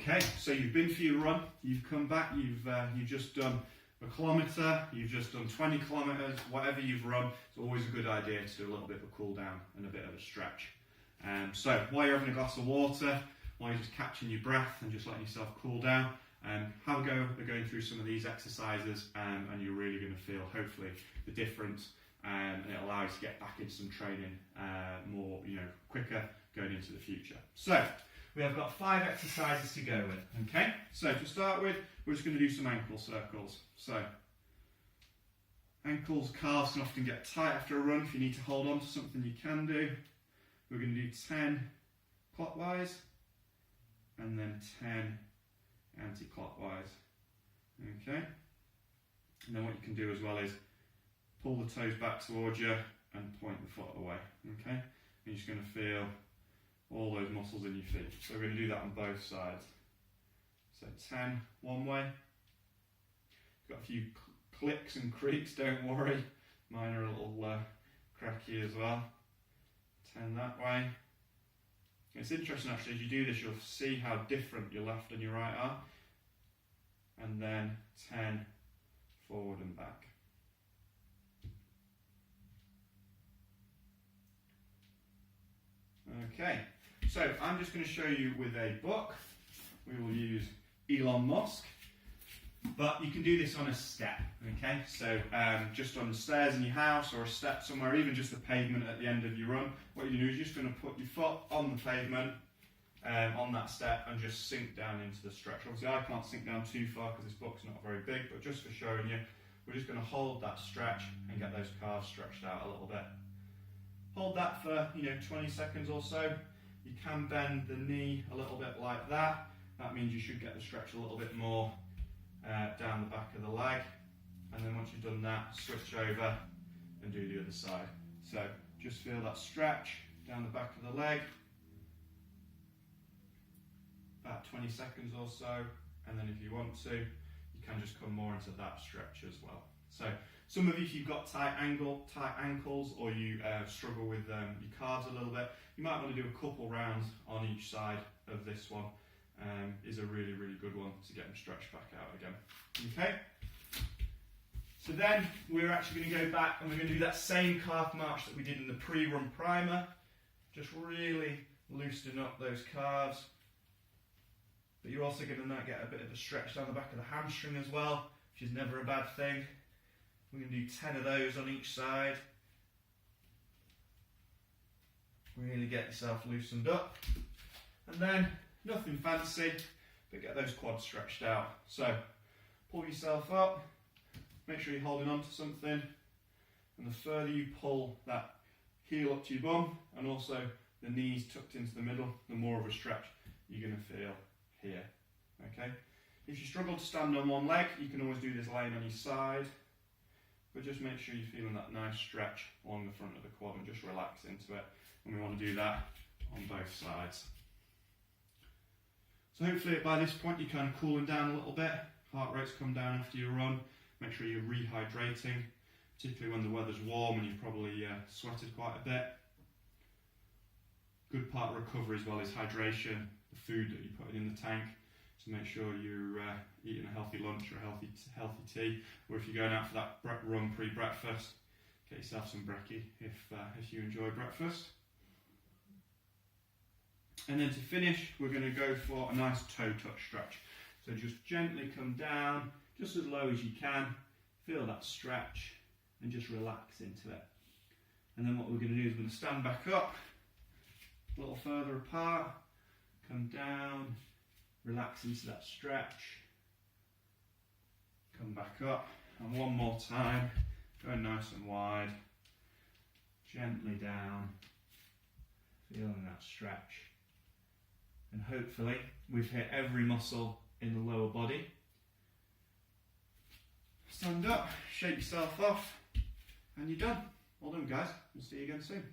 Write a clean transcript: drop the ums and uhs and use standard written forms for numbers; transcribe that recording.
Okay, so you've been for your run, you've come back, you've just done a kilometre, you've just done 20 kilometres, whatever you've run, it's always a good idea to do a little bit of a cool down and a bit of a stretch. So while you're having a glass of water, while you're just catching your breath and just letting yourself cool down, have a go at going through some of these exercises, and you're really going to feel, hopefully, the difference, and it allows you to get back into some training more, quicker going into the future. So we have got 5 exercises to go with. Okay, so to start with, we're just going to do some ankle circles. So ankles, calves can often get tight after a run. If you need to hold on to something, you can do. We're going to do 10 clockwise and then 10 anti-clockwise. Okay, and then what you can do as well is pull the toes back towards you and point the foot away. Okay, and you're just going to feel all those muscles in your feet. So we're going to do that on both sides. So 10 one way. Got a few clicks and creaks, don't worry. Mine are a little cracky as well. 10 that way. It's interesting actually, as you do this, you'll see how different your left and your right are. And then 10 forward and back. Okay, so I'm just going to show you with a book. We will use Elon Musk, but you can do this on a step. Okay, so just on the stairs in your house or a step somewhere, even just the pavement at the end of your run. What you do is you're just going to put your foot on the pavement, on that step, and just sink down into the stretch. Obviously I can't sink down too far because this book's not very big, but just for showing you, we're just going to hold that stretch and get those calves stretched out a little bit. Hold that for 20 seconds or so. You can bend the knee a little bit like that. That means you should get the stretch a little bit more down the back of the leg. And then once you've done that, switch over and do the other side. So just feel that stretch down the back of the leg. About 20 seconds or so. And then if you want to, you can just come more into that stretch as well. So some of you, if you've got tight ankles, or you struggle with your calves a little bit, you might want to do a couple rounds on each side of this one. Is a really, really good one to get them stretched back out again. Okay? So then we're actually going to go back and we're going to do that same calf march that we did in the pre-run primer. Just really loosening up those calves. But you're also going to get a bit of a stretch down the back of the hamstring as well, which is never a bad thing. We're going to do 10 of those on each side. Really get yourself loosened up. And then, nothing fancy, but get those quads stretched out. So, pull yourself up, make sure you're holding on to something, and the further you pull that heel up to your bum, and also the knees tucked into the middle, the more of a stretch you're going to feel here. Okay? If you struggle to stand on one leg, you can always do this laying on your side. But just make sure you're feeling that nice stretch along the front of the quad and just relax into it. And we want to do that on both sides. So hopefully by this point you're kind of cooling down a little bit. Heart rate's come down after your run. Make sure you're rehydrating, particularly when the weather's warm and you've probably sweated quite a bit. Good part of recovery as well is hydration, the food that you're putting in the tank. So make sure you're eating a healthy lunch or a healthy tea, or if you're going out for that run pre-breakfast, get yourself some brekkie if you enjoy breakfast. And then to finish, we're going to go for a nice toe touch stretch. So just gently come down, just as low as you can, feel that stretch, and just relax into it. And then what we're going to do is we're going to stand back up, a little further apart, come down, relax into that stretch, come back up, and one more time, going nice and wide, gently down, feeling that stretch. And hopefully we've hit every muscle in the lower body. Stand up, shake yourself off, and you're done. Well done guys, we'll see you again soon.